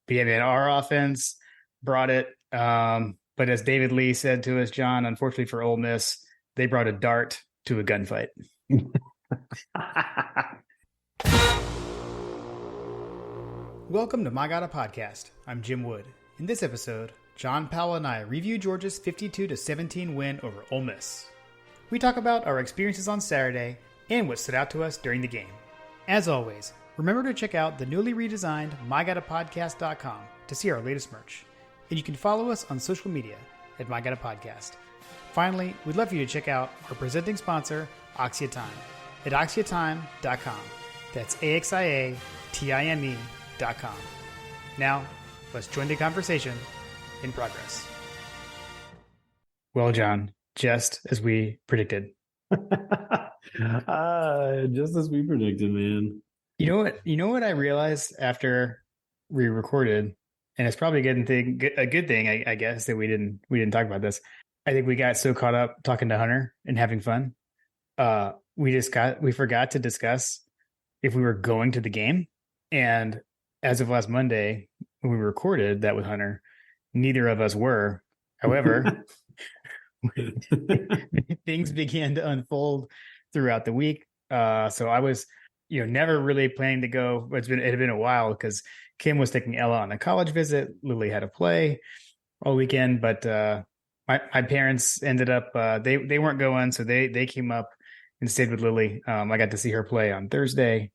yeah, man, our offense brought it. But as David Lee said to us, John, unfortunately for Ole Miss, they brought a dart to a gunfight. Welcome to My Gotta Podcast. I'm Jim Wood. In this episode, John Powell and I review Georgia's 52-17 win over Ole Miss. We talk about our experiences on Saturday and what stood out to us during the game. As always, remember to check out the newly redesigned MyGottaPodcast.com to see our latest merch. And you can follow us on social media at MyGottaPodcast. Finally, we'd love for you to check out our presenting sponsor, Oxia Time, at OxiaTime.com. That's AXIATIME.com. Now, let's join the conversation in progress. Well, John, just as we predicted. Just as we predicted, man. You know what I realized after we recorded, and it's probably a good thing, I guess, that we didn't talk about this. I think we got so caught up talking to Hunter and having fun. We forgot to discuss if we were going to the game. And as of last Monday, when we recorded that with Hunter, neither of us were. However, things began to unfold throughout the week. So I was, never really planning to go. It had been a while because Kim was taking Ella on a college visit. Lily had to play all weekend, but my parents ended up they weren't going, so they came up and stayed with Lily. I got to see her play on Thursday.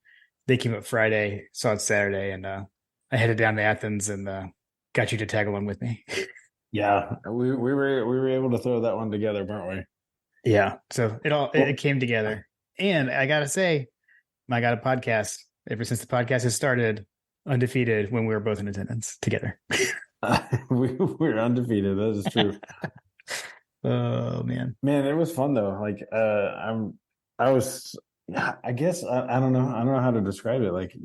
They came up Friday, saw it Saturday, and I headed down to Athens and got you to tag along with me. Yeah, we were able to throw that one together, weren't we? Yeah, so it came together, and I gotta say, My God, a podcast. Ever since the podcast has started, undefeated when we were both in attendance together. We're undefeated. That is true. Oh man, it was fun though. Like I guess I don't know. I don't know how to describe it. Like,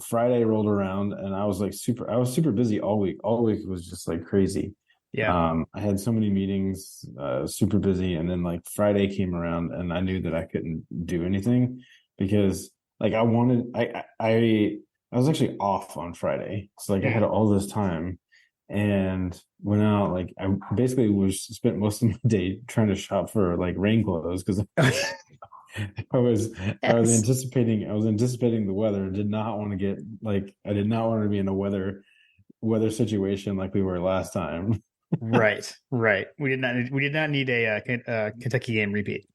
Friday rolled around and I was super busy all week. All week was just like crazy. yeah. I had so many meetings, super busy, and then like Friday came around and I knew that I couldn't do anything because like I was actually off on Friday. So like I had all this time and went out. Like I basically spent most of my day trying to shop for like rain clothes because I was anticipating the weather. I did not want to be in a weather situation like we were last time. Right. We did not need a Kentucky game repeat.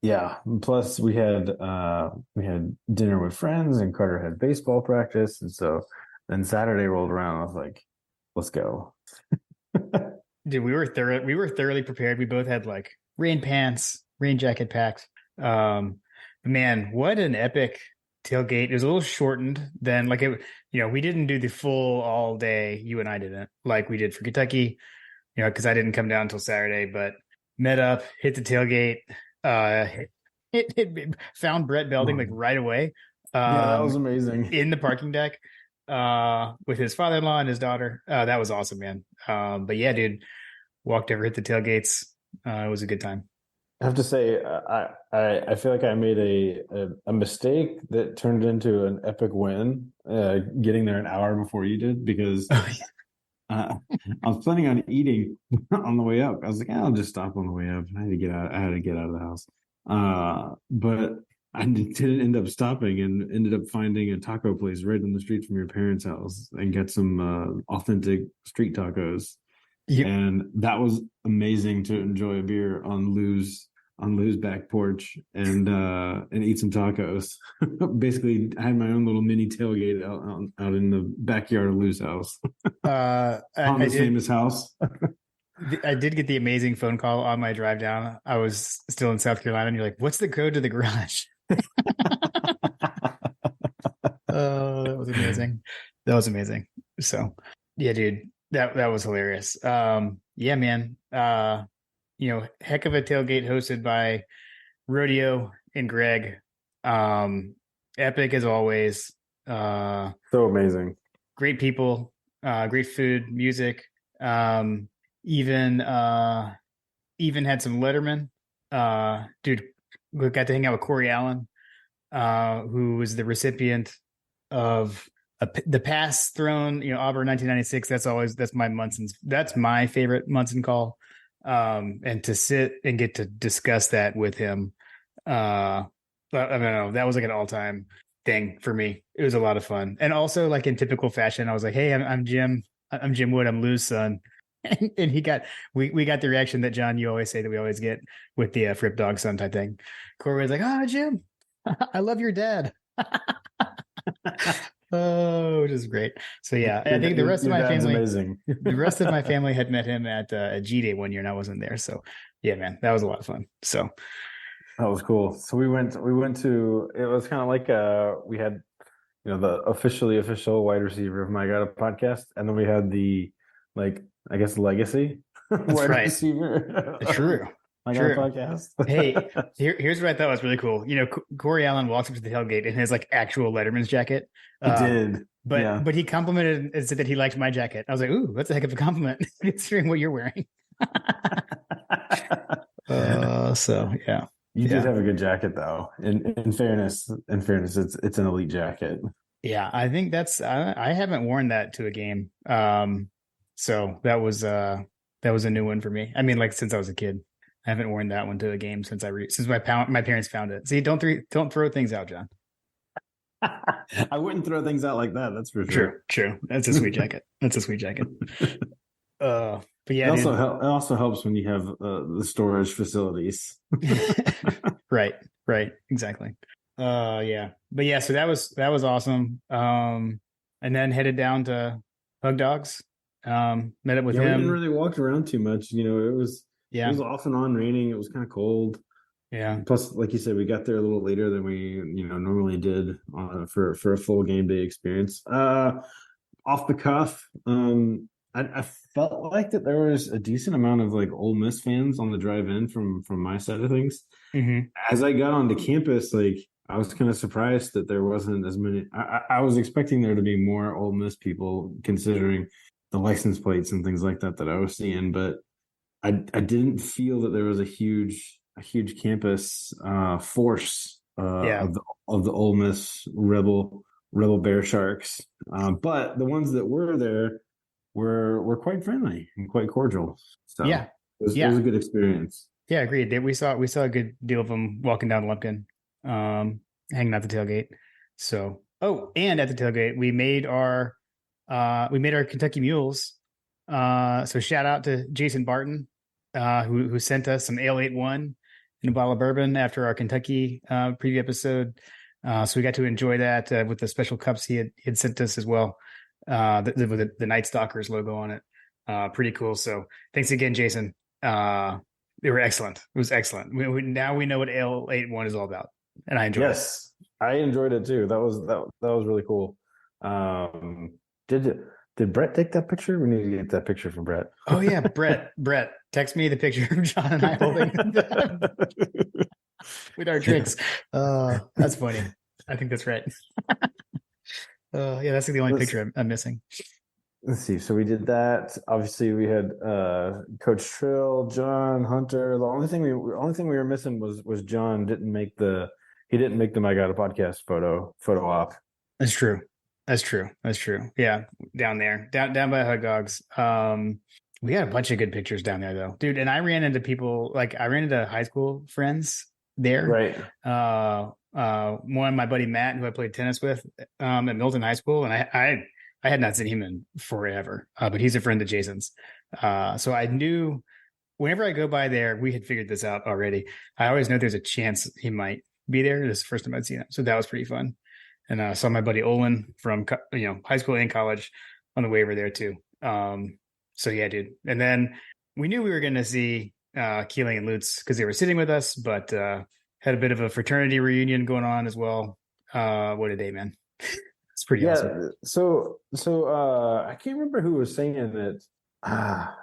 Yeah. Plus we had dinner with friends and Carter had baseball practice. And so then Saturday rolled around. I was like, let's go. Dude, we were thoroughly prepared. We both had like rain pants, rain jacket packed. Man, what an epic tailgate. It was a little shortened than like it, we didn't do the full all day. You and I didn't like we did for Kentucky, because I didn't come down until Saturday, but met up, hit the tailgate, it found Brett Belding like right away. Yeah, that was amazing. In the parking deck, with his father-in-law and his daughter. That was awesome, man. But yeah, dude, walked over, hit the tailgates. It was a good time. I have to say, I feel like I made a mistake that turned into an epic win, getting there an hour before you did, because I was planning on eating on the way up. I was like, I'll just stop on the way up. I had to get out. I had to get out of the house. But I didn't end up stopping and ended up finding a taco place right on the street from your parents' house and get some authentic street tacos. Yep. And that was amazing to enjoy a beer on Lou's back porch and eat some tacos. Basically, I had my own little mini tailgate out in the backyard of Lou's house. On his famous house. I did get the amazing phone call on my drive down. I was still in South Carolina, and you're like, "What's the code to the garage?" Oh, that was amazing. That was amazing. So, yeah, dude, that was hilarious. Yeah, man. Heck of a tailgate hosted by Rodeo and Greg. Epic as always. So amazing. Great people, great food, music. Even had some Letterman. Dude, we got to hang out with Corey Allen, who was the recipient of the pass thrown, Auburn 1996. That's my favorite Munson call. And to sit and get to discuss that with him, but I don't know, that was like an all time thing for me. It was a lot of fun, and also like in typical fashion, I was like, "Hey, I'm Jim. I'm Jim Wood. I'm Lou's son." And we got the reaction that John, you always say that we always get with the Fripp dog son type thing. Corey was like, "Ah, Jim, I love your dad." Oh, which is great. So yeah, I think the rest of my family, amazing. the rest of my family had met him at G Day one year, and I wasn't there. So yeah, man, that was a lot of fun. So That was cool. So we went to, it was kind of like we had, the official wide receiver of My God podcast, and then we had the, like, I guess, legacy wide right. receiver. True. My God True. podcast. Hey, here's what I thought was really cool. Corey Allen walks up to the tailgate in his like actual Letterman's jacket. He did. But he complimented and said that he liked my jacket. I was like, ooh, that's a heck of a compliment considering what you're wearing. So yeah. You did have a good jacket, though. In fairness, it's an elite jacket. Yeah, I think I haven't worn that to a game. So that was a new one for me. I mean, like since I was a kid, I haven't worn that one to a game since my parents found it. See, don't throw things out, John. I wouldn't throw things out like that. That's for sure. True. That's a sweet jacket. But yeah, it also helps when you have the storage facilities. Right. Exactly. Yeah. But yeah, so that was awesome. And then headed down to Hug Dogs. Met up with him. We didn't really walk around too much. It was off and on raining. It was kind of cold. Yeah. Plus, like you said, we got there a little later than we normally did for a full game day experience. Off the cuff, I felt like that there was a decent amount of like Ole Miss fans on the drive in from my side of things. Mm-hmm. As I got onto campus, like I was kind of surprised that there wasn't as many. I was expecting there to be more Ole Miss people considering the license plates and things like that I was seeing, but I didn't feel that there was a huge campus force of the Ole Miss Rebel Bear Sharks, but the ones that were there were quite friendly and quite cordial. So yeah, it was a good experience. Yeah, agreed. We saw a good deal of them walking down Lumpkin, hanging out the tailgate. So, and at the tailgate, we made our Kentucky Mules. So shout out to Jason Barton, who sent us some Ale 8-1 and a bottle of bourbon after our Kentucky preview episode. So we got to enjoy that with the special cups he had sent us as well, with the Night Stalkers logo on it. Pretty cool. So thanks again, Jason. They were excellent. It was excellent. Now we know what Ale 8-1 is all about, and I enjoyed it. Yes, I enjoyed it too. That was really cool. Did Brett take that picture? We need to get that picture from Brett. Oh yeah, Brett, text me the picture of John and I holding with our drinks. That's funny. I think that's right. Yeah, that's the only picture I'm missing. Let's see. So we did that. Obviously, we had Coach Trill, John, Hunter. The only thing we were missing was John didn't make the My God podcast photo op. That's true. Yeah, down there, down by Hug Dogs. We had a bunch of good pictures down there though, dude. And I ran into people I ran into high school friends there. Right. One, my buddy Matt, who I played tennis with at Milton High School, and I had not seen him in forever, but he's a friend of Jason's. So I knew whenever I go by there, we had figured this out already. I always know there's a chance he might be there. This is the first time I'd seen him. So that was pretty fun. And I saw my buddy Olin from high school and college on the way over there too. So yeah, dude. And then we knew we were going to see Keeling and Lutz because they were sitting with us, but had a bit of a fraternity reunion going on as well. What a day, man. It's pretty awesome. So I can't remember who was saying it. I'm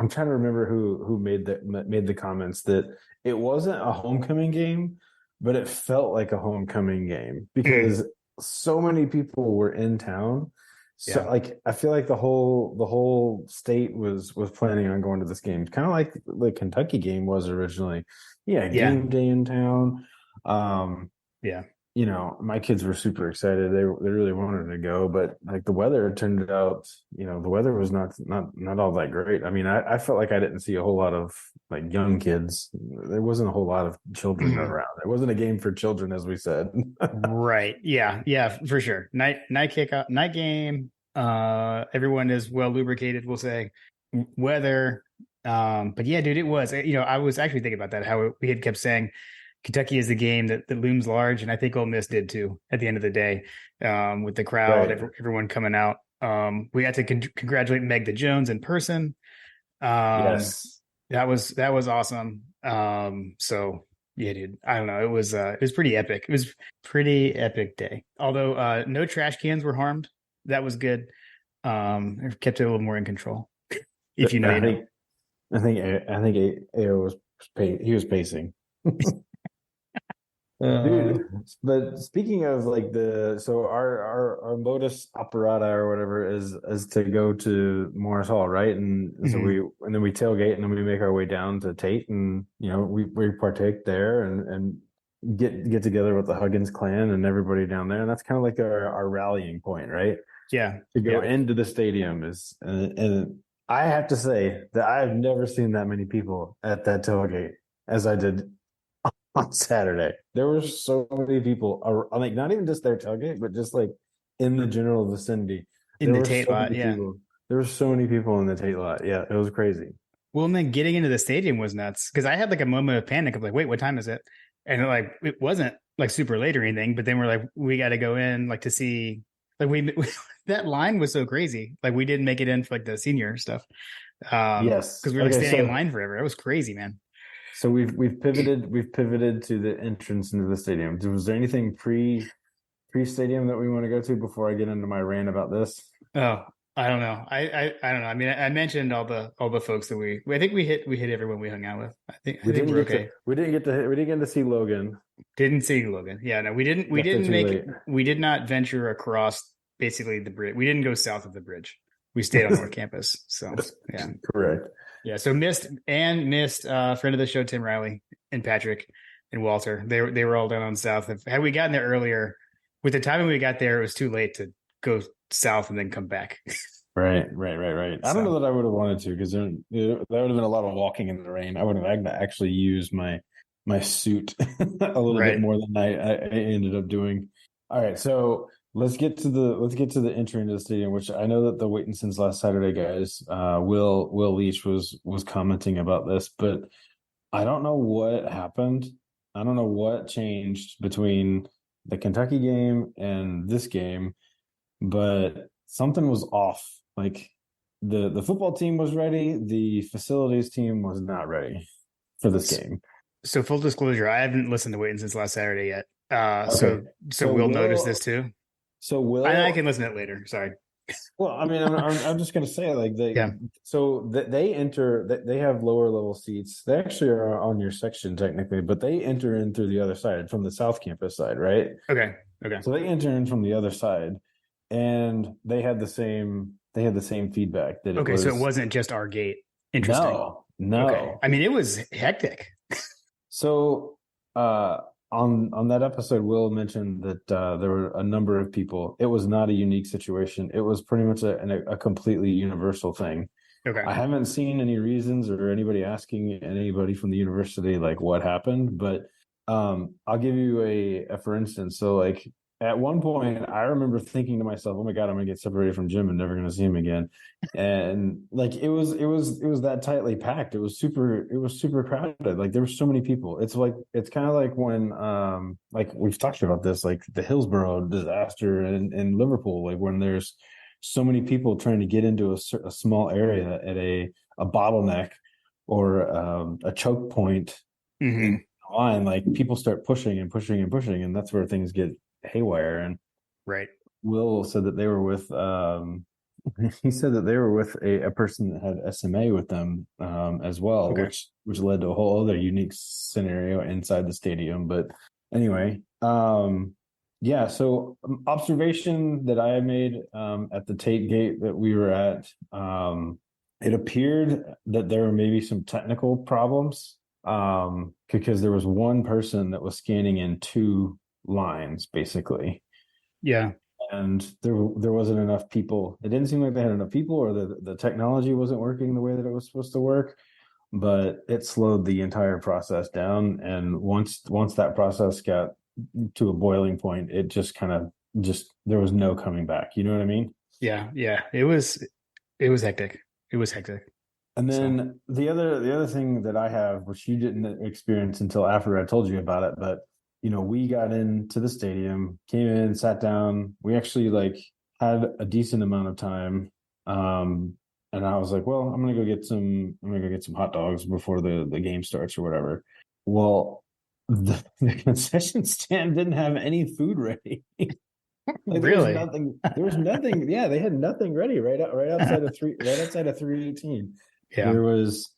trying to remember who made the comments that it wasn't a homecoming game, but it felt like a homecoming game because so many people were in town. So I feel like the whole state was planning on going to this game, kind of like the Kentucky game was originally. Yeah, game day in town. my kids were super excited. They really wanted to go, but like the weather turned out, the weather was not all that great. I mean, I felt like I didn't see a whole lot of like young kids. There wasn't a whole lot of children around. It wasn't a game for children, as we said. Right. Yeah. Yeah, for sure. Night kickoff, night game. Everyone is well lubricated, we'll say. Weather. But yeah, dude, it was, I was actually thinking about that, how we had kept saying Kentucky is the game that looms large. And I think Ole Miss did too at the end of the day, with the crowd, Right. everyone coming out. We got to congratulate Meg the Jones in person. Um, Yes. that was awesome. So yeah, dude, I don't know. It was pretty epic. It was pretty epic day. Although no trash cans were harmed. That was good. It kept it a little more in control. If you know, I you know. think AO he was pacing. Uh, Dude, but speaking of like so our modus operandi or whatever is to go to Morris Hall, right? And so mhm. then we tailgate and then we make our way down to Tate and we partake there and get together with the Huggins clan and everybody down there. And that's kind of like our rallying point, right? Yeah, To go yeah. into the stadium and I have to say that I've never seen that many people at that tailgate as I did on Saturday. There were so many people, like not even just their tailgate, but just like in the general vicinity. In There the were Tate so lot, many yeah. people. There were so many people in the Tate lot. Yeah, it was crazy. Well, and then getting into the stadium was nuts because I had like a moment of panic of like, wait, what time is it? And like it wasn't like super late or anything, but then we're like, we got to go in like to see like we that line was so crazy. Like we didn't make it in for like the senior stuff. Yes. Because we were like Okay. standing in So line forever. It was crazy, man. we've pivoted to the entrance into the stadium. Was there anything pre stadium that we want to go to before I get into my rant about this? Oh, I don't know. I don't know. I mean, I mentioned all the folks that I think we hit everyone we hung out with. I think we're okay. We didn't get to see Logan. Didn't see Logan. Yeah, no, we Got there didn't too make late. we did not venture across basically the bridge. We didn't go south of the bridge. We stayed on North Campus. So yeah. Correct. Yeah. So missed friend of the show, Tim Riley and Patrick and Walter. They were all down on south. Had we gotten there earlier, with the timing we got there, it was too late to go south and then come back. Right. I don't know So that I would have wanted to because that would have been a lot of walking in the rain. I would have actually used my suit a little bit right. more than I ended up doing. All right, so let's get to the entry into the stadium, which I know that the Waiting Since last Saturday guys, Will Leach was commenting about this, but I don't know what happened. I don't know what changed between the Kentucky game and this game, but something was off. Like the football team was ready, the facilities team was not ready for this game. So full disclosure, I haven't listened to Waiting since last Saturday yet. Okay. So So we'll notice this Will too. so I can Will listen to it later. Sorry. well, I mean, I'm just gonna say like Yeah. they enter they have lower level seats. They actually are on your section technically, but they enter in through the other side from the South Campus side, right? Okay. Okay. So they enter in from the other side, and they had the same feedback that it Okay. So it was wasn't just our gate. Interesting. no, Okay. no. I mean, it was hectic. So on that episode, Will mentioned that there were a number of people. It was not a unique situation. It was pretty much a completely universal thing. Okay. I haven't seen any reasons or anybody asking anybody from the university like what happened, but I'll give you a for instance. So like at one point, I remember thinking to myself, "Oh my God, I'm gonna get separated from Jim and never gonna see him again." And like it was that tightly packed. It was super crowded. Like there were so many people. It's kind of like when like we've talked about this, like the Hillsborough disaster in Liverpool, like when there's so many people trying to get into a small area at a bottleneck or a choke point in Hmm. the line, like people start pushing and pushing and pushing, and that's where things get haywire. And Right. Will said that they were with he said that they were with a person that had SMA with them as well, Okay. which led to a whole other unique scenario inside the stadium. But anyway, yeah. So observation that I made at the Tate gate that we were at, it appeared that there were maybe some technical problems because there was one person that was scanning in two lines basically. Yeah. And there wasn't enough people. It didn't seem like they had enough people, or the technology wasn't working the way that it was supposed to work. But it slowed the entire process down. And once that process got to a boiling point, it just kind of just there was no coming back. You know what I mean? Yeah. Yeah. It was hectic. It was hectic. And So then the other thing that I have, which you didn't experience until after I told you about it, but we got into the stadium, came in, sat down. We actually like had a decent amount of time. And I was like, well, I'm gonna go get some hot dogs before the game starts or whatever. Well, the concession stand didn't have any food ready. Like really, there was nothing. Yeah, they had nothing ready right outside of 318. yeah. There was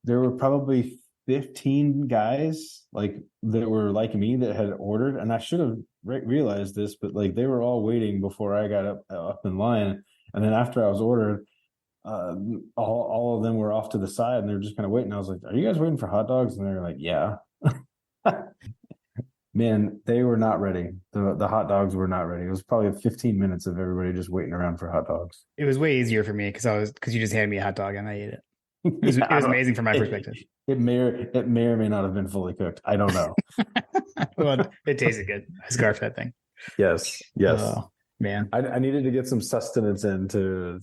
there were probably 15 guys like that were like me that had ordered, and I should have realized this, but like they were all waiting before I got up in line. And then after I was ordered, all of them were off to the side and they were just kind of waiting. I was like, "Are you guys waiting for hot dogs?" And they were like, "Yeah." Man, they were not ready. The hot dogs were not ready. It was probably 15 minutes of everybody just waiting around for hot dogs. It was way easier for me because you just handed me a hot dog and I ate it. Yeah, It was amazing from my perspective. it may or may not have been fully cooked. I don't know. Well, it tasted good. I scarfed that thing. Yes. Oh man. I needed to get some sustenance in to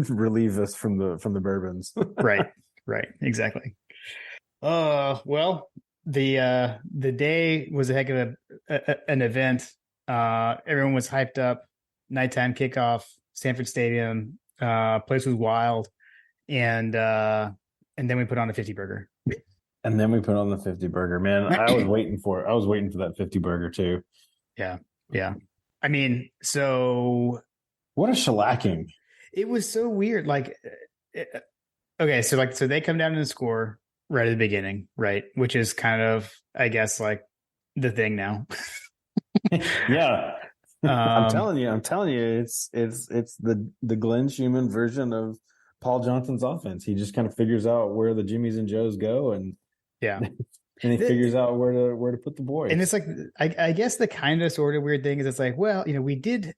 relieve us from the bourbons. Right. Right. Exactly. Well, the day was a heck of an event. Everyone was hyped up. Nighttime kickoff, Sanford Stadium. Place was wild, and then we put on a 50 burger. And then we put on the 50 burger. Man, I was waiting for it. I was waiting for that 50 burger too. Yeah, yeah. I mean, so What a shellacking. it was so weird. Like, okay, so they come down and score right at the beginning, right? Which is kind of, I guess, like the thing now. Yeah. I'm Um, telling you, it's the Glenn Schumann version of Paul Johnson's offense. He just kind of figures out where the Jimmies and Joes go, and yeah. he figures out where to put the boys. And it's like, I guess the kind of sort of weird thing is it's like, well, we did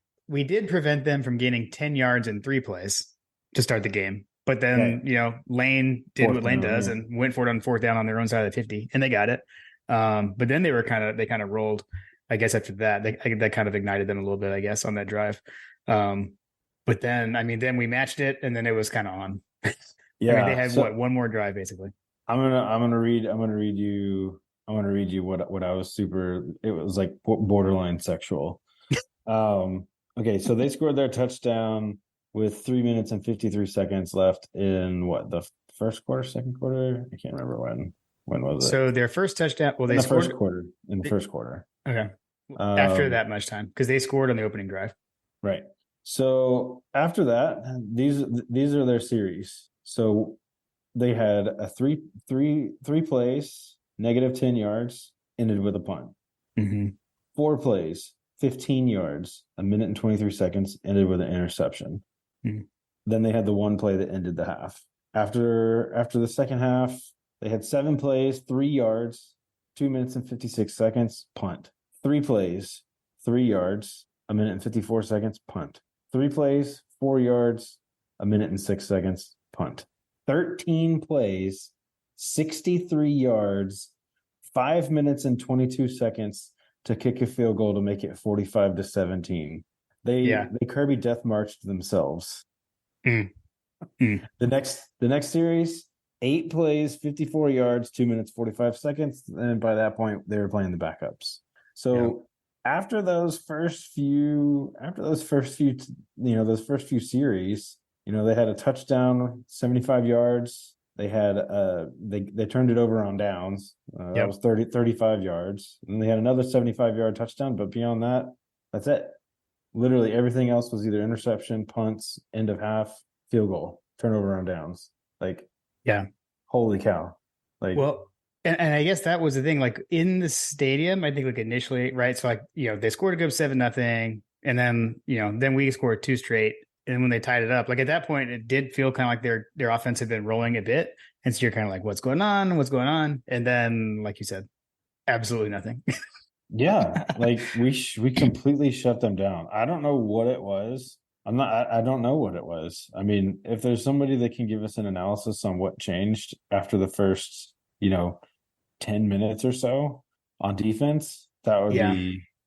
prevent them from gaining 10 yards in 3 plays to start the game. But then, Right. Lane did Fourth what Lane down, does yeah. and went for it on 4th down on their own side of the 50, and they got it. But then they kind of rolled, I guess, after that. That kind of ignited them a little bit, I guess, on that drive. But then, I mean, then we matched it, and then it was kind of on. I mean, they Yeah. had So one more drive basically. I'm gonna read you what I was super. It was like borderline sexual. Okay, so they scored their touchdown with 3 minutes and 53 seconds left in what, the first quarter, second quarter? I can't remember when was it? So their first touchdown, well, In they the first scored. quarter. In the first quarter. Okay. After Um, that much time, because they scored on the opening drive. right. So after that, these are their series. So they had a three plays, -10 yards, ended with a punt. Mm-hmm. 4 plays, 15 yards, 1 minute and 23 seconds, ended with an interception. Mm-hmm. Then they had the 1 play that ended the half. After the second half, they had 7 plays, 3 yards, 2 minutes and 56 seconds, punt. 3 plays, 3 yards, 1 minute and 54 seconds, punt. 3 plays, 4 yards, 1 minute and 6 seconds, punt. 13 plays, 63 yards, 5 minutes and 22 seconds to kick a field goal to make it 45-17. They Kirby death marched themselves. Mm. Mm. The next series, 8 plays, 54 yards, 2 minutes 45 seconds, and by that point they were playing the backups. So after those first few series, they had a touchdown, 75 yards. They had they turned it over on downs. That was 35 yards. And they had another 75-yard touchdown, but beyond that, that's it. Literally everything else was either interception, punts, end of half, field goal, turnover on downs. Like, Yeah. Holy cow. Like, Well, and I guess that was the thing. Like in the stadium, I think like initially, right? So like, they scored a good 7-0, and then then we scored 2 straight. And when they tied it up, like at that point, it did feel kind of like their offense had been rolling a bit. And so you're kind of like, what's going on? What's going on? And then, like you said, absolutely nothing. Yeah, like we completely shut them down. I don't know what it was. I don't know what it was. I mean, if there's somebody that can give us an analysis on what changed after the first, 10 minutes or so on defense, Yeah.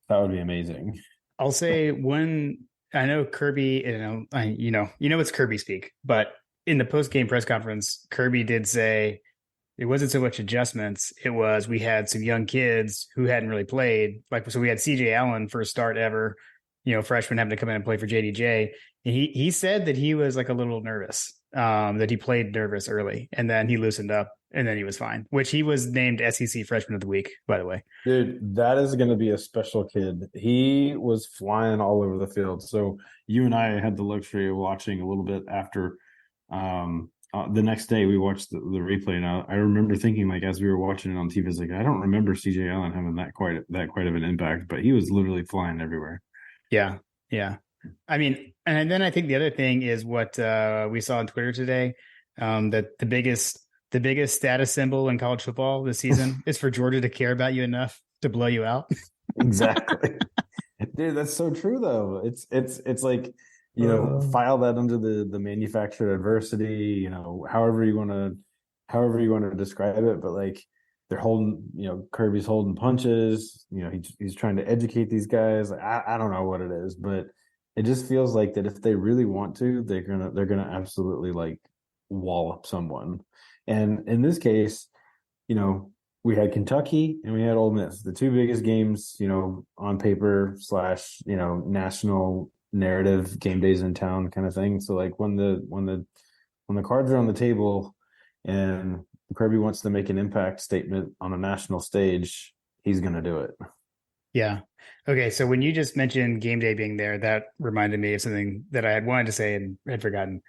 that would be amazing. I'll say when I know Kirby, it's Kirby speak, but in the post game press conference, Kirby did say it wasn't so much adjustments. It was we had some young kids who hadn't really played. Like, so we had CJ Allen first start ever, freshman having to come in and play for JDJ. And he said that he was like a little nervous, that he played nervous early, and then he loosened up, and then he was fine. Which he was named SEC Freshman of the Week, by the way. Dude, that is going to be a special kid. He was flying all over the field. So you and I had the luxury of watching a little bit after. The next day we watched the replay, and I remember thinking, like, as we were watching it on TV, I was like, I don't remember CJ Allen having that quite of an impact, but he was literally flying everywhere. Yeah, yeah. I mean, and then I think the other thing is what we saw on Twitter today, that the biggest status symbol in college football this season is for Georgia to care about you enough to blow you out. Exactly. Dude, that's so true though. It's like, file that under the manufactured adversity, however you want to describe it, but like they're holding, Kirby's holding punches, he's trying to educate these guys. I don't know what it is, but it just feels like that if they really want to, they're gonna absolutely like wallop someone. And in this case, we had Kentucky and we had Ole Miss, the two biggest games, on paper / national narrative game days in town kind of thing. So like when the cards are on the table and Kirby wants to make an impact statement on a national stage, he's going to do it. Yeah. Okay. So when you just mentioned game day being there, that reminded me of something that I had wanted to say and had forgotten.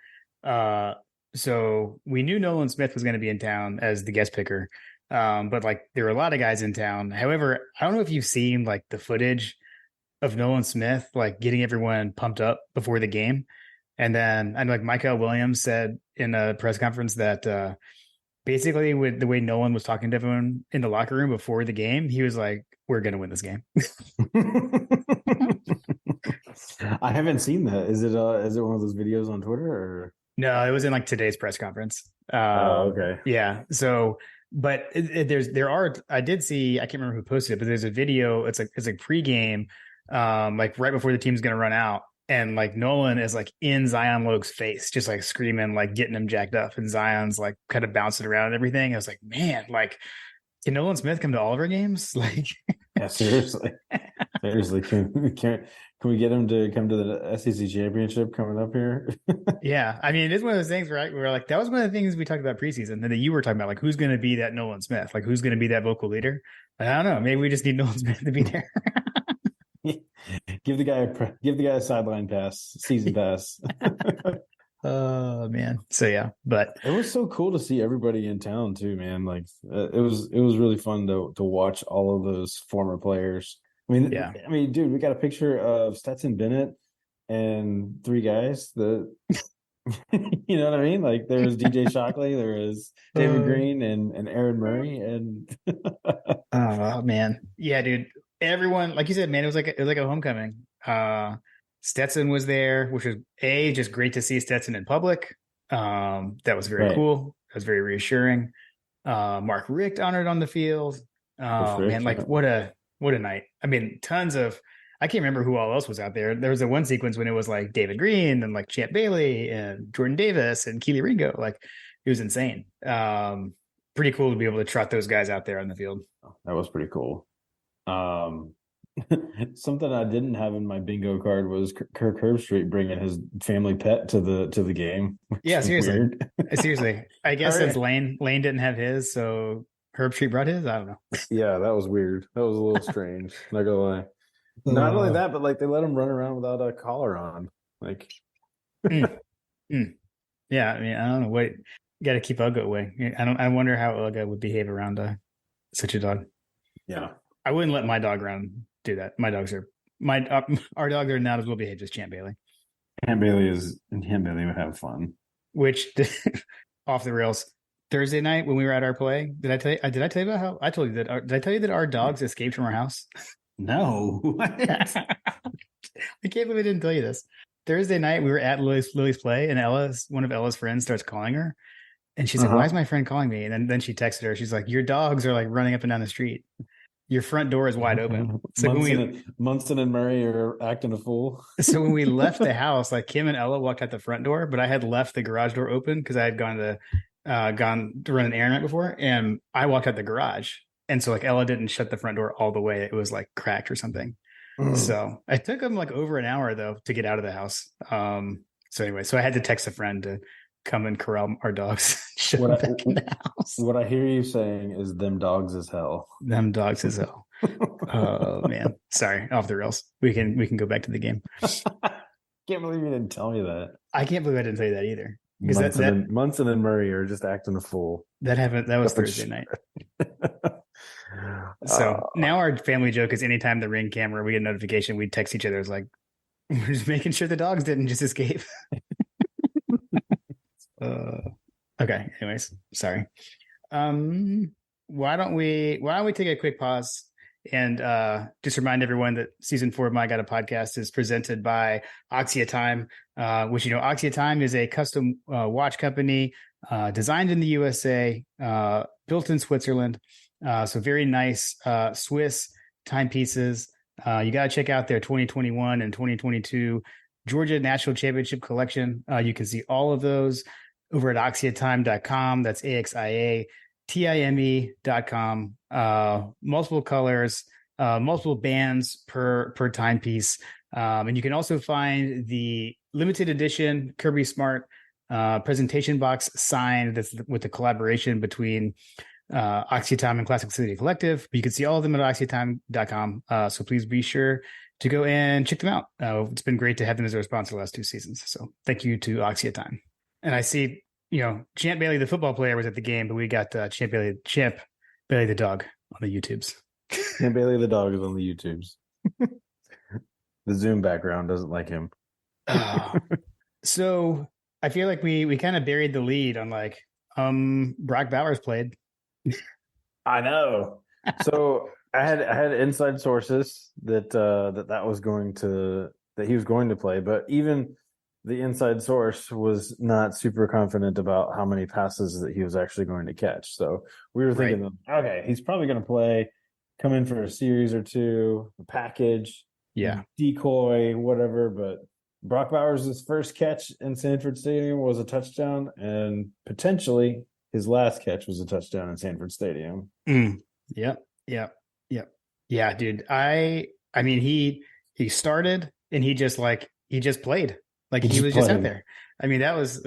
So we knew Nolan Smith was going to be in town as the guest picker. But like there were a lot of guys in town. However, I don't know if you've seen like the footage of Nolan Smith, like getting everyone pumped up before the game. And then I know like Michael Williams said in a press conference that basically with the way Nolan was talking to everyone in the locker room before the game, he was like, we're going to win this game. I haven't seen that. Is it one of those videos on Twitter or? No, it was in like today's press conference. Okay. Yeah. So, but I did see, I can't remember who posted it, but there's a video. It's like pregame, like right before the team's going to run out. And like Nolan is like in Zion Logue's face, just like screaming, like getting him jacked up. And Zion's like kind of bouncing around and everything. I was like, man, like, can Nolan Smith come to all of our games? Like, yeah, seriously. Seriously, can we get him to come to the SEC championship coming up here? Yeah, I mean, it is one of those things where we're like, that was one of the things we talked about preseason, and that you were talking about, like, who's going to be that Nolan Smith? Like, who's going to be that vocal leader? I don't know. Maybe we just need Nolan Smith to be there. Give the guy a sideline pass, season pass. Oh man. So yeah, but it was so cool to see everybody in town too, man. Like it was really fun to watch all of those former players. I mean, dude, we got a picture of Stetson Bennett and three guys that you know what I mean? Like there was DJ Shockley, there was David Green and Aaron Murray and oh man. Yeah, dude. Everyone, like you said, man, it was like a homecoming. Stetson was there, which was just great to see Stetson in public. That was very cool. That was very reassuring. Mark Richt honored on the field. Man, like what a night. I mean, I can't remember who all else was out there. There was a one sequence when it was like David Green and like Champ Bailey and Jordan Davis and Keely Ringo. Like it was insane. Pretty cool to be able to trot those guys out there on the field. That was pretty cool. Something I didn't have in my bingo card was Kirk Herbstreit bringing his family pet to the game. Yeah, seriously. Seriously. I guess since Lane didn't have his, so Herbstreit brought his. I don't know. Yeah, that was weird. That was a little strange. Not gonna lie. Not only that, but like they let him run around without a collar on. Like, yeah. I mean, I don't know what. Got to keep Uga away. I wonder how Uga would behave around such a dog. Yeah, I wouldn't let my dog around do that. My dogs are our dogs are not as well behaved as Champ Bailey. Champ Bailey would have fun. Which off the rails. Thursday night when we were at our play, did I tell you about how I told you that? Did I tell you that our dogs escaped from our house? No. What? I can't believe I didn't tell you this. Thursday night, we were at Lily's play, and one of Ella's friends starts calling her. And she's like, why is my friend calling me? And then she texted her. She's like, your dogs are like running up and down the street. Your front door is wide open. So Munson and Murray are acting a fool. So when we left the house, like Kim and Ella walked out the front door, but I had left the garage door open because I had gone to run an errand right before, and I walked out the garage. And so like Ella didn't shut the front door all the way. It was like cracked or something. So I took them like over an hour though to get out of the house. So anyway, so I had to text a friend to come and corral our dogs. What I hear you saying is them dogs as hell. Them dogs as hell. Oh man. Sorry, off the rails. We can go back to the game. Can't believe you didn't tell me that. I can't believe I didn't tell you that either. Because Munson and Murray are just acting a fool. That was Thursday night. So now our family joke is anytime the Ring camera, we get a notification, we text each other. It's like, we're just making sure the dogs didn't just escape. Okay. Anyways, sorry. Why don't we take a quick pause and just remind everyone that season 4 of My God, a Podcast is presented by Oxia Time, which, Oxia Time is a custom watch company designed in the USA, built in Switzerland. So very nice Swiss timepieces. You got to check out their 2021 and 2022 Georgia National Championship collection. You can see all of those over at oxiatime.com. That's AXIATIME.com. Multiple colors, multiple bands per timepiece. And you can also find the limited edition Kirby Smart presentation box signed that's with the collaboration between Oxytime and Classic City Collective. You can see all of them at oxytime.com. So please be sure to go and check them out. It's been great to have them as a sponsor the last 2 seasons. So thank you to Oxytime. And I see, Champ Bailey, the football player, was at the game, but we got Champ Bailey the dog on the YouTubes. Champ Bailey the dog is on the YouTubes. The Zoom background doesn't like him. So I feel like we kind of buried the lead on Brock Bowers played. I know. So I had inside sources that he was going to play, but even the inside source was not super confident about how many passes that he was actually going to catch. So we were thinking, okay, he's probably going to play, come in for a series or two, a package, decoy, whatever. But Brock Bowers' first catch in Sanford Stadium was a touchdown, and potentially his last catch was a touchdown in Sanford Stadium. Yep. Yeah, dude. I mean, he started and he just played. He was just out there. I mean, that was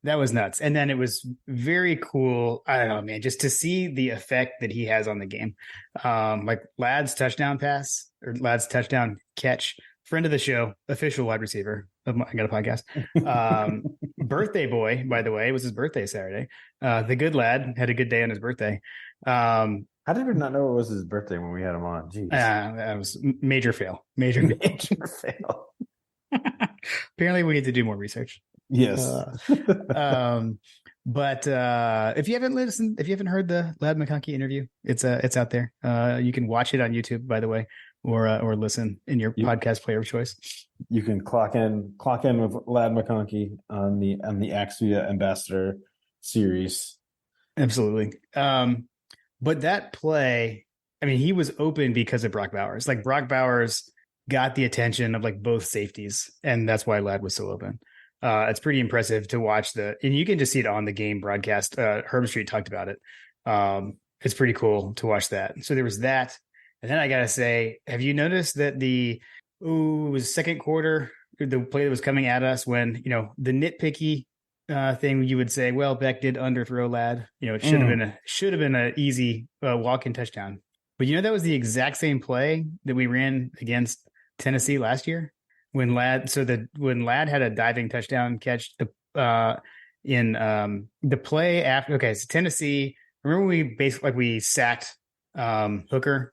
nuts. And then it was very cool. I don't know, man, just to see the effect that he has on the game. Ladd's touchdown pass or Ladd's touchdown catch, friend of the show, official wide receiver of I Got a Podcast. Birthday boy, by the way, it was his birthday Saturday. The good lad had a good day on his birthday. How did we not know it was his birthday when we had him on? Jeez. That was major fail. Major fail. Apparently we need to do more research. Yes. But if you haven't heard the Ladd McConkey interview, it's out there. You can watch it on YouTube, by the way, or listen in your podcast player of choice. You can clock in with Ladd McConkey on the Axia Ambassador series. Absolutely. But that play, I mean, he was open because of Brock Bowers. Brock Bowers got the attention of both safeties, and that's why Ladd was so open. It's pretty impressive to watch and you can just see it on the game broadcast. Herb Street talked about it. It's pretty cool to watch that. So there was that. And then I got to say, have you noticed that it was second quarter, the play that was coming at us when, the nitpicky thing you would say, well, Beck did underthrow Ladd. It should have been an easy walk-in touchdown. But that was the exact same play that we ran against Tennessee last year when Ladd had a diving touchdown catch in the play after. Okay, so Tennessee. Remember we sacked Hooker,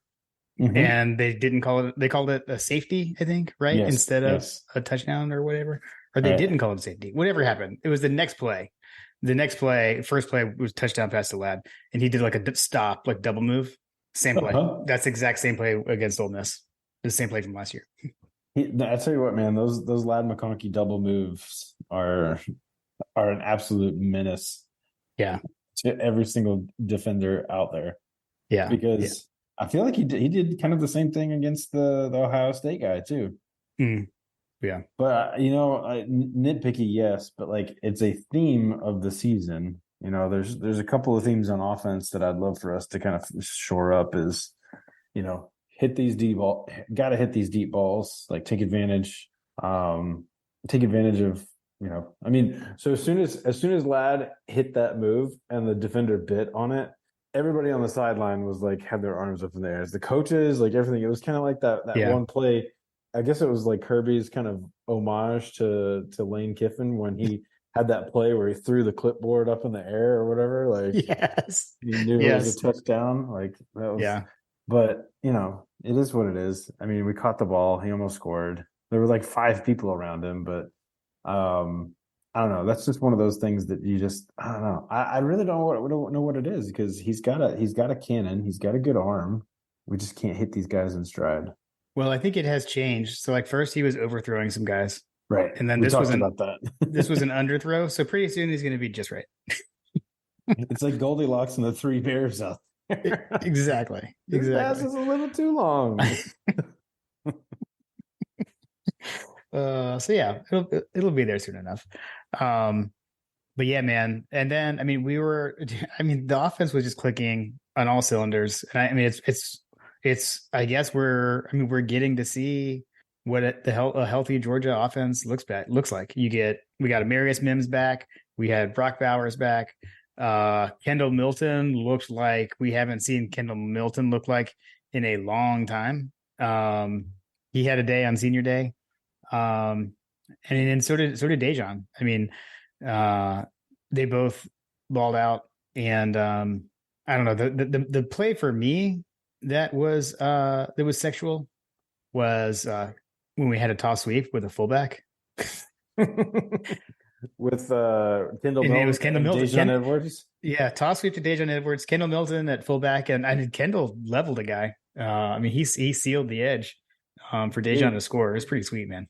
and they didn't call it. They called it a safety, I think, right? Yes, instead of a touchdown or whatever. Or they didn't call it safety. Whatever happened, it was the next play. The next play, first play was touchdown pass to Ladd, and he did a stop, double move. Same play. Uh-huh. That's the exact same play against Ole Miss. The same play from last year. I tell you what, man, those Lad McConkey double moves are an absolute menace Yeah. to every single defender out there. Yeah. Yeah. Because I feel like he did kind of the same thing against the Ohio State guy too. Mm, yeah. But nitpicky, yes, but like it's a theme of the season. There's a couple of themes on offense that I'd love for us to kind of shore up. Is hit these got to hit these deep balls, like take advantage of. I mean, so as soon as Lad hit that move and the defender bit on it, everybody on the sideline was like had their arms up in the air. As the coaches, like everything, it was kind of like that Yeah. one play. I guess it was like Kirby's kind of homage to Lane Kiffin when he had that play where he threw the clipboard up in the air or whatever. Like Yes. he knew it was a Yes. touchdown. Like that was, Yeah. but it is what it is. I mean, we caught the ball. He almost scored. There were like 5 people around him, but I don't know. That's just one of those things that you just I don't know. I really don't know what it is because he's got a cannon. He's got a good arm. We just can't hit these guys in stride. Well, I think it has changed. So like first he was overthrowing some guys. Right. And then We this was talked an about that. this was an underthrow. So pretty soon he's going to be just right. It's like Goldilocks and the Three Bears out there. Exactly. This pass is a little too long. So yeah, it'll be there soon enough. But yeah, man. And then I mean, the offense was just clicking on all cylinders. And I mean, it's. I guess we're getting to see what a healthy Georgia offense looks like. We got Amarius Mims back. We had Brock Bowers back. Kendall Milton looked like we haven't seen Kendall Milton look like in a long time. He had a day on senior day. And then so did Dejan. I mean, they both balled out, and I don't know, the play for me that was sexual was when we had a toss sweep with a fullback. With Kendall And it was Milton Kendall and Milton. Dejan Edwards. Yeah, toss sweep to Dejan Edwards, Kendall Milton at fullback, and I did Kendall leveled a guy. I mean, he sealed the edge for Dejan to score. It's pretty sweet, man.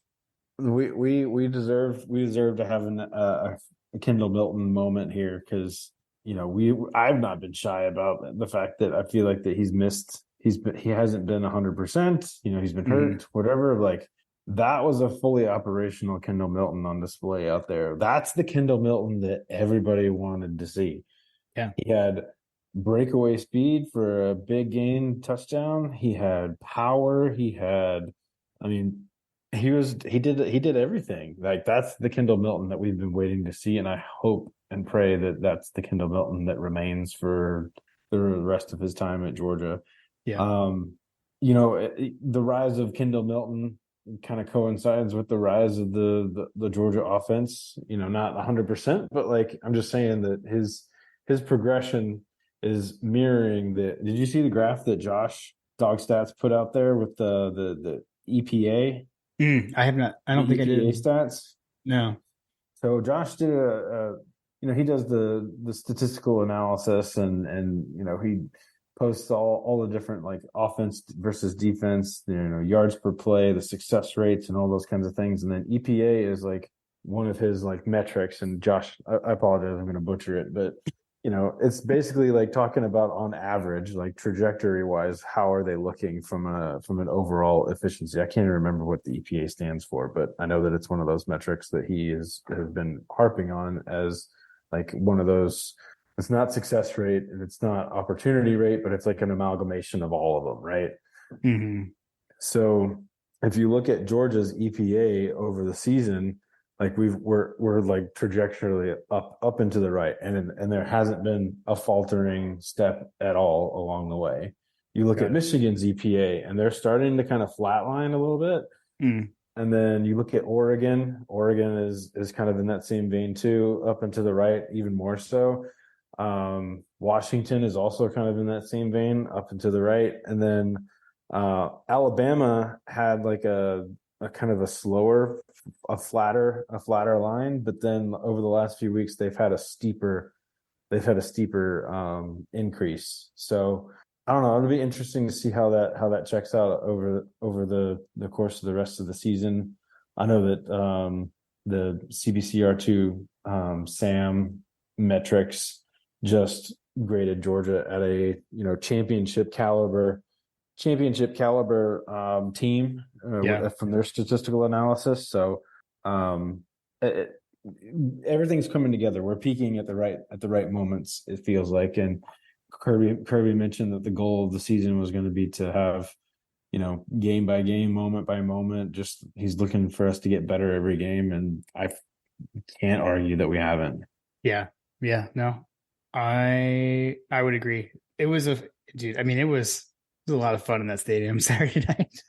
We deserve to have a Kendall Milton moment here because I've not been shy about the fact that I feel like that he hasn't been 100%. He's been hurt, whatever. Like that was a fully operational Kendall Milton on display out there. That's the Kendall Milton that everybody wanted to see. Yeah, he had breakaway speed for a big gain touchdown. He had power. He did everything. Like that's the Kendall Milton that we've been waiting to see, and I hope and pray that that's the Kendall Milton that remains for the rest of his time at Georgia. yeah. The rise of Kendall Milton kind of coincides with the rise of the Georgia offense. Not 100%, but like I'm just saying that his progression is mirroring the. Did you see the graph that Josh Dog Stats put out there with the EPA? I have not. I don't think I did. Stats. No. So Josh did he does the statistical analysis and he posts all the different like offense versus defense, yards per play, the success rates, and all those kinds of things. And then EPA is like one of his like metrics. And Josh, I apologize, I'm going to butcher it, but it's basically like talking about on average, like trajectory wise, how are they looking from an overall efficiency? I can't even remember what the EPA stands for, but I know that it's one of those metrics that he has been harping on as like one of those. It's not success rate and it's not opportunity rate, but it's like an amalgamation of all of them, right? Mm-hmm. So if you look at Georgia's EPA over the season, like we're like trajectory up and to the right, and there hasn't been a faltering step at all along the way. You look at Michigan's EPA, and they're starting to kind of flatline a little bit. And then you look at Oregon. Oregon is kind of in that same vein too, up and to the right, even more so. Washington is also kind of in that same vein, up and to the right. And then Alabama had like a kind of a flatter line, but then over the last few weeks they've had a steeper increase. So I don't know. It'll be interesting to see how that checks out over the course of the rest of the season. I know that the CBCR2 SAM metrics just graded Georgia at a championship caliber team from their statistical analysis. So it, everything's coming together. We're peaking at the right moments, it feels like. And Kirby mentioned that the goal of the season was going to be to have, game by game, moment by moment. Just he's looking for us to get better every game, and I can't argue that we haven't. Yeah, no, I would agree. It was dude. I mean, it was a lot of fun in that stadium Saturday night.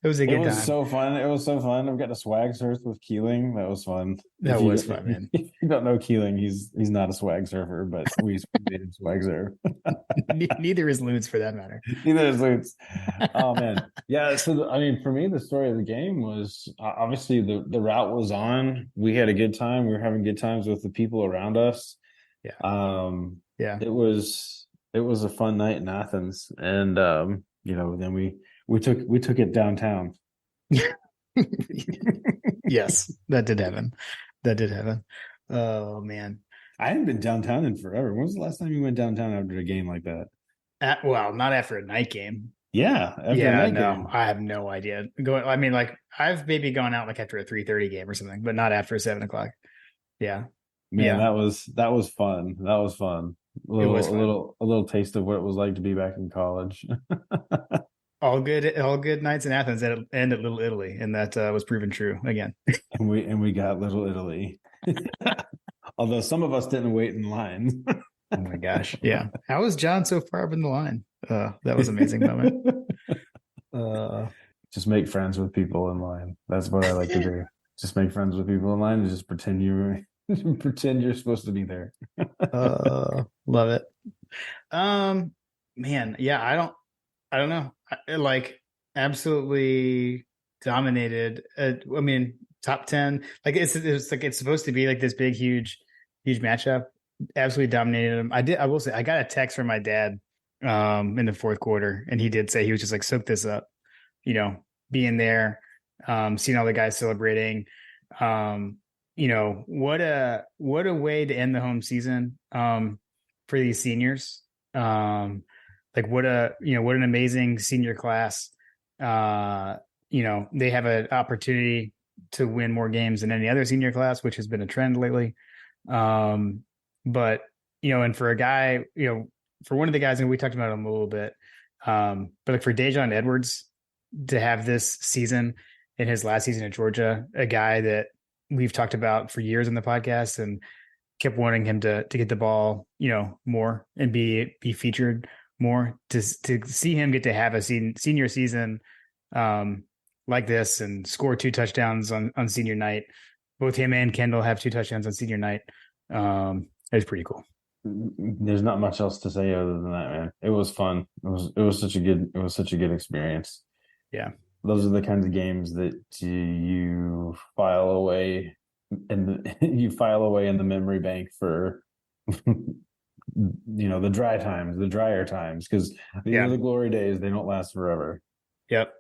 It was a good time. So fun. It was so fun. I've got a swag surf with Keeling. That was fun. That was fun, man. If you don't know Keeling, he's not a swag surfer, but we made him swag surf. Neither is Lutz, for that matter. Neither is Lutz. Oh man, yeah. So I mean, for me, the story of the game was obviously the route was on. We had a good time. We were having good times with the people around us. Yeah. Yeah. It was a fun night in Athens, and then we took it downtown. Yes, that did happen. Oh man, I hadn't been downtown in forever. When was the last time you went downtown after a game like that? Well, not after a night game. Yeah, after a night game. I have no idea. I mean, like I've maybe gone out like after a 3:30 game or something, but not after 7:00. Yeah, man, that was fun. That was fun. A little taste of what it was like to be back in college. All good nights in Athens and at Little Italy, and that was proven true again. and we got Little Italy. Although some of us didn't wait in line. Oh my gosh. Yeah. How was John so far up in the line? That was an amazing moment. Just make friends with people in line. That's what I like to do. Just make friends with people in line and just pretend you're supposed to be there. Love it. Man, yeah, I don't know. Like absolutely dominated. I mean, top 10. Like it's like it's supposed to be like this big, huge matchup. Absolutely dominated him. I will say, I got a text from my dad in the fourth quarter, and he did say he was just like, soak this up, being there, seeing all the guys celebrating. What a way to end the home season for these seniors. Like what an amazing senior class. They have an opportunity to win more games than any other senior class, which has been a trend lately. But and for a guy, for one of the guys, and we talked about him a little bit, but like for Dejon Edwards to have this season in his last season at Georgia, a guy that we've talked about for years on the podcast and kept wanting him to get the ball, more and be featured more, to see him get to have a senior season like this and score 2 touchdowns on senior night. Both him and Kendall have 2 touchdowns on senior night. It's pretty cool. There's not much else to say other than that, man. It was fun. It was such a good experience. Yeah. Those are the kinds of games that you file away in the memory bank for the drier times, because these are the glory days. They don't last forever. Yep.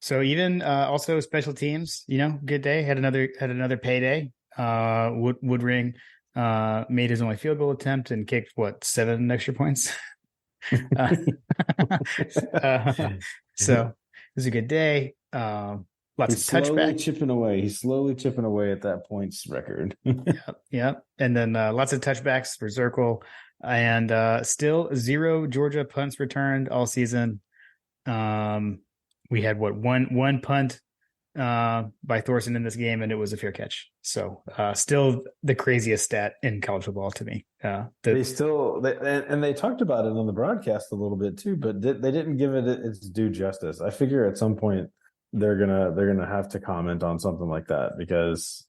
So even also special teams, good day. Had another payday. Woodring made his only field goal attempt and kicked 7 extra points. So it was a good day. Lots of touchback. He's slowly chipping away at that points record. Yep. And then lots of touchbacks for Zirkle, and still 0 Georgia punts returned all season. We had one punt by Thorson in this game, and it was a fair catch. So still the craziest stat in college football to me. They talked about it on the broadcast a little bit too, but they didn't give it its due justice. I figure at some point they're gonna have to comment on something like that, because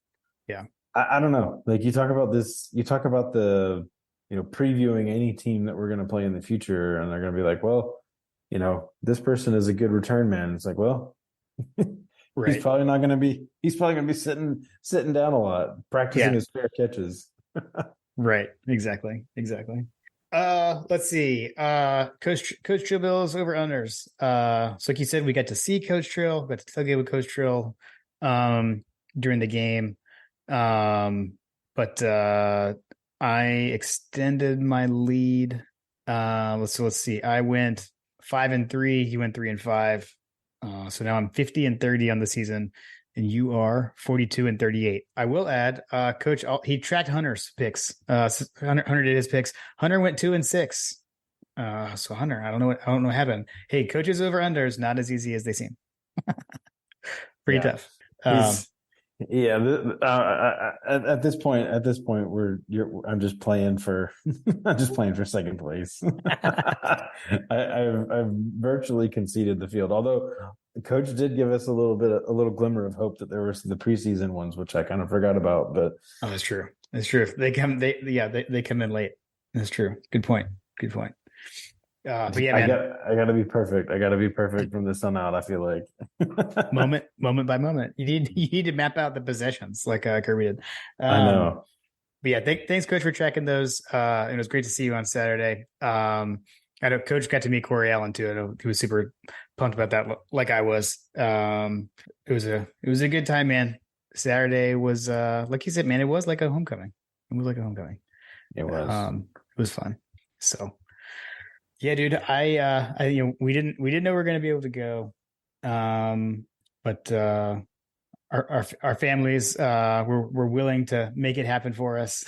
I don't know. Like you talk about the previewing any team that we're gonna play in the future, and they're gonna be like, well, this person is a good return man. It's like, well, right. He's probably going to be sitting down a lot, practicing his fair catches. Right. Exactly. Let's see. Coach Trill Bills over unders. So like you said, we got to see Coach Trill, got to tailgate with Coach Trill, during the game. But I extended my lead. Let's see. I went 5-3. He went 3-5. So now I'm 50-30 on the season, and you are 42-38. I will add, Coach, he tracked Hunter's picks. Hunter did his picks. Hunter went 2-6. So Hunter, I don't know what happened. Hey, coaches over unders, not as easy as they seem. Pretty tough. He's at this point, I'm just playing for second place. I've virtually conceded the field, although the coach did give us a little glimmer of hope that there were the preseason ones, which I kind of forgot about. But it's true. It's true. They come in late. That's true. Good point. But yeah, man. I gotta be perfect. I gotta be perfect from this on out. I feel like moment by moment. You need to map out the possessions like Kirby did. I know. But yeah, thanks, Coach, for tracking those. It was great to see you on Saturday. I know Coach got to meet Corey Allen too. I know he was super pumped about that, like I was. It was a good time, man. Saturday was like you said, man. It was like a homecoming. It was like a homecoming. It was. It was fun. So. Yeah, dude. I we didn't know we were going to be able to go, but our families were willing to make it happen for us.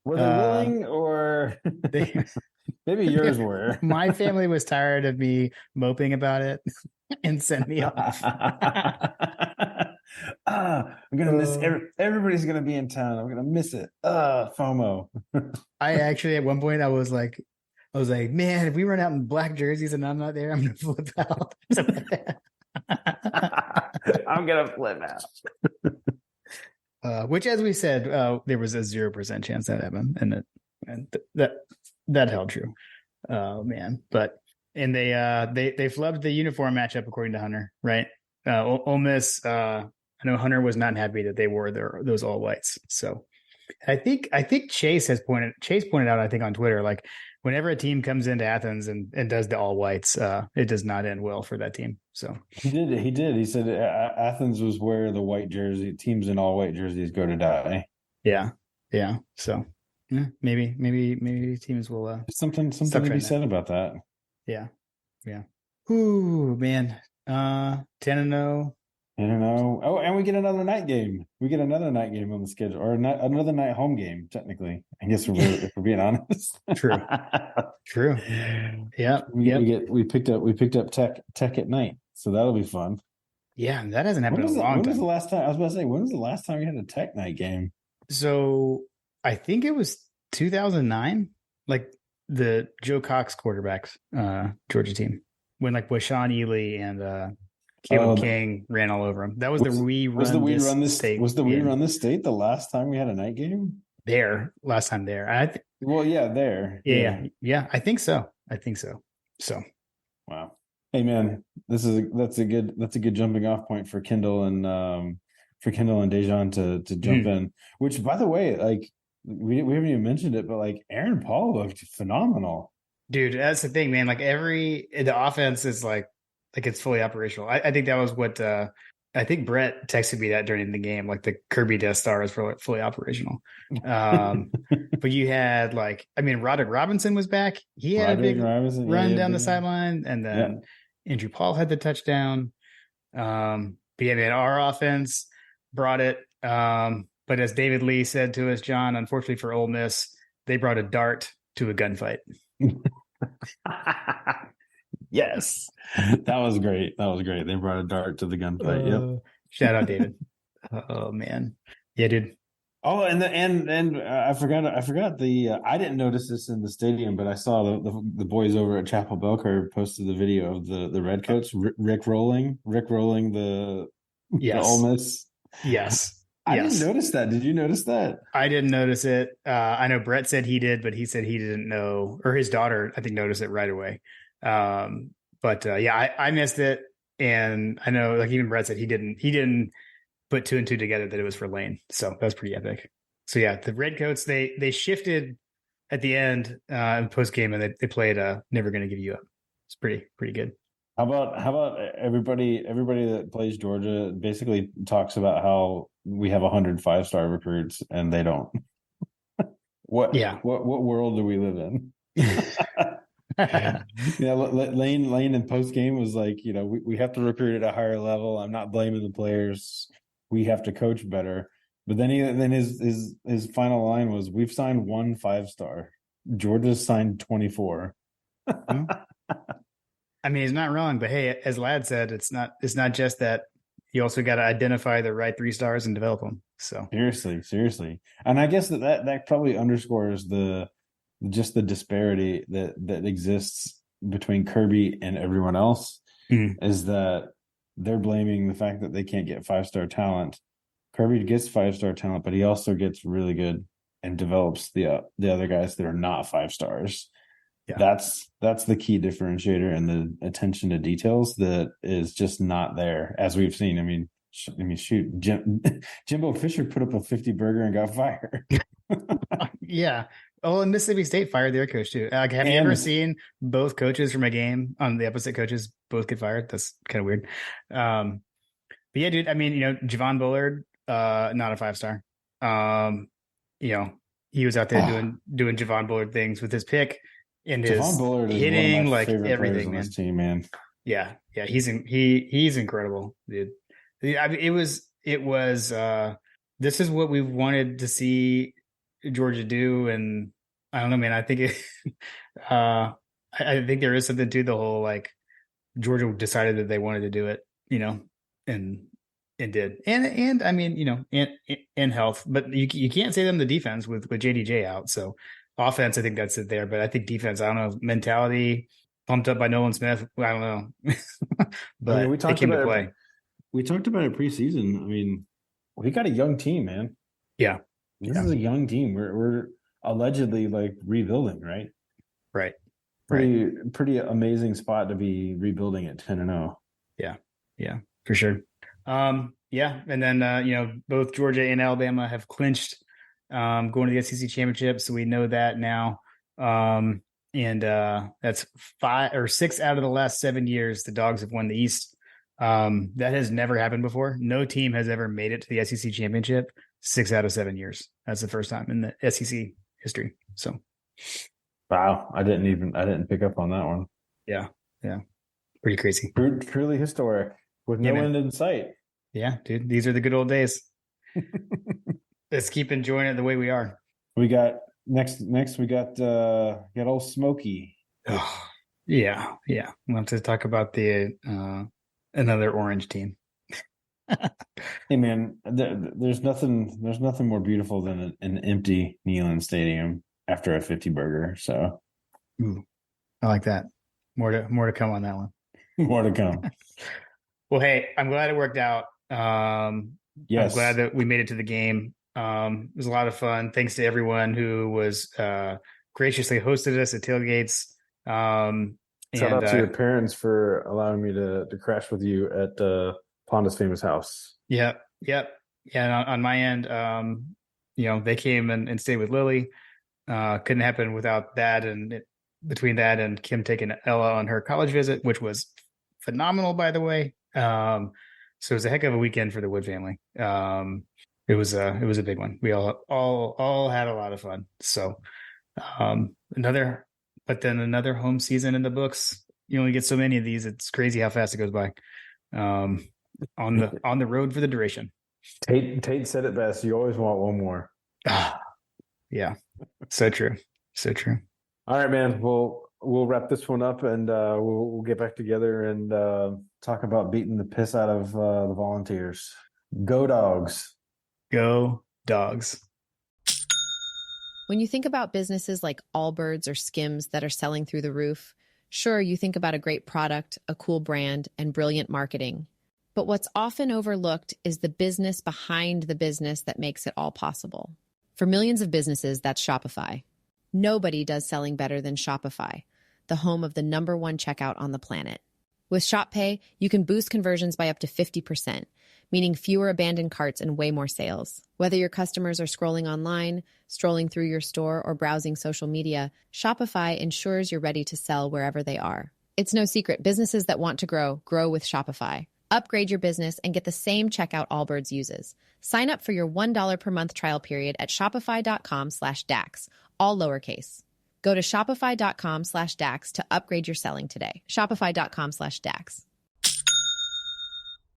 Were they willing, or maybe yours were? My family was tired of me moping about it and sent me off. I'm gonna miss everybody's gonna be in town. I'm gonna miss it. FOMO. I actually at one point I was like, man, if we run out in black jerseys and I'm not there, I'm gonna flip out. I'm gonna flip out. Which, as we said, there was a 0% chance that happened, and that held true. Oh man, and they flubbed the uniform matchup according to Hunter, right? Ole Miss. I know Hunter was not happy that they wore those all whites. So I think Chase pointed out, I think on Twitter, like whenever a team comes into Athens and does the all whites, it does not end well for that team. So he did. He said Athens was where the white jersey teams in all white jerseys go to die. Yeah. So maybe teams will something to be said about that. Yeah. Ooh, man. 10-0. Oh, and we get another night game. We get another night game on the schedule, or another night home game. Technically, I guess if we're being honest. True. Yeah. We picked up Tech at night, so that'll be fun. Yeah, that hasn't happened in a long time. When was the last time? I was about to say, when was the last time we had a Tech night game? So I think it was 2009, like the Joe Cox quarterbacks, Georgia team, when like Washawn Ely and Caleb King ran all over him. That was the We Run This State. Was the We Run This State the last time we had a night game? Last time there. There. Yeah. I think so. So, wow. Hey man, that's a good jumping off point for Kendall and Dejan to jump in. Which, by the way, like we haven't even mentioned it, but like Aaron Paul looked phenomenal. Dude, that's the thing, man. Like the offense is like it's fully operational. I think that was what I think Brett texted me that during the game. Like the Kirby Death Star is fully operational. But you had Roderick Robinson was back. He had a big run down the sideline, and then Andrew Paul had the touchdown. But yeah, man, our offense brought it. But as David Lee said to us, John, unfortunately for Ole Miss, they brought a dart to a gunfight. Yes, that was great. They brought a dart to the gunfight. Yep. Shout out, David. Oh man, yeah, dude. Oh, and I forgot I didn't notice this in the stadium, but I saw the boys over at Chapel Belcourt posted the video of the Redcoats Rick rolling the Ole Miss. Yes. I didn't notice that. Did you notice that? I didn't notice it. I know Brett said he did, but he said he didn't know, or his daughter, I think, noticed it right away. But I missed it, and I know, like, even Brett said he didn't put two and two together that it was for Lane. So that was pretty epic. So yeah, the Redcoats they shifted at the end in post game, and they played "Never Gonna Give You Up." It's pretty good. How about everybody that plays Georgia basically talks about how we have 100 5-star recruits and they don't. Yeah. What world do we live in? Lane in post game was like, we have to recruit at a higher level. I'm not blaming the players. We have to coach better. But then his final line was, "We've signed 1 5-star. Georgia's signed 24." I mean, he's not wrong, but hey, as Ladd said, it's not just that. You also got to identify the right 3 stars and develop them. So seriously, and I guess that probably underscores the disparity that exists between Kirby and everyone else. Is that they're blaming the fact that they can't get 5-star talent. Kirby gets 5-star talent, but he also gets really good and develops the other guys that are not 5 stars. Yeah. That's the key differentiator, and the attention to details that is just not there, as we've seen. I mean, shoot, Jimbo Fisher put up a 50 burger and got fired. Yeah. Oh, and Mississippi State fired their coach too. Have you ever seen both coaches from a game on the opposite coaches both get fired? That's kind of weird. But yeah, dude. I mean, Javon Bullard, not a 5-star. He was out there doing Javon Bullard things with his pick. And Javon Bullard is hitting one of my favorite everything, man. This team, man. Yeah, he's incredible, dude. I mean, it was. This is what we wanted to see Georgia do, and I don't know, man. I think I think there is something to the whole like Georgia decided that they wanted to do it, and did, and I mean, in health, but you can't say them the defense with JDJ out, so. Offense, I think that's it there, but I think defense, I don't know, mentality pumped up by Nolan Smith. I don't know, but I mean, we talked about it preseason. I mean, we got a young team, man. Yeah, this is a young team. We're allegedly like rebuilding, right? Right. Pretty amazing spot to be rebuilding at 10-0. Yeah, for sure. Yeah, and then both Georgia and Alabama have clinched. Going to the SEC championship, so we know that now. And that's 5 or 6 out of the last 7 years the Dogs have won the East. That has never happened before. No team has ever made it to the SEC championship 6 out of 7 years. That's the first time in the SEC history. So, wow, I didn't pick up on that one. Yeah, pretty crazy. Truly historic with no end in sight. Yeah, dude, these are the good old days. Let's keep enjoying it the way we are. We got next. We got old Smokey. Yeah. We'll have to talk about the another orange team. Hey man, there's nothing more beautiful than an empty Neyland Stadium after a 50 burger. So, I like that. More to come on that one. More to come. Well, hey, I'm glad it worked out. Yes. I'm glad that we made it to the game. It was a lot of fun. Thanks to everyone who was graciously hosted us at tailgates. Shout out to your parents for allowing me to crash with you at Ponda's famous house. Yep. Yeah. And on my end, they came and stayed with Lily. Couldn't happen without that, and between that and Kim taking Ella on her college visit, which was phenomenal, by the way. So it was a heck of a weekend for the Wood family. It was a big one. We all had a lot of fun. So another home season in the books. You only get so many of these. It's crazy how fast it goes by. On the road for the duration. Tate said it best. You always want one more. Yeah. So true. All right, man. We'll wrap this one up, and we'll get back together and talk about beating the piss out of the Volunteers. Go Dogs. Go Dogs. When you think about businesses like Allbirds or Skims that are selling through the roof, sure, you think about a great product, a cool brand, and brilliant marketing. But what's often overlooked is the business behind the business that makes it all possible. For millions of businesses, that's Shopify. Nobody does selling better than Shopify, the home of the #1 checkout on the planet. With Shop Pay, you can boost conversions by up to 50%, meaning fewer abandoned carts and way more sales. Whether your customers are scrolling online, strolling through your store, or browsing social media, Shopify ensures you're ready to sell wherever they are. It's no secret, businesses that want to grow, grow with Shopify. Upgrade your business and get the same checkout Allbirds uses. Sign up for your $1 per month trial period at shopify.com/DAX, all lowercase. Go to shopify.com/DAX to upgrade your selling today. Shopify.com/DAX.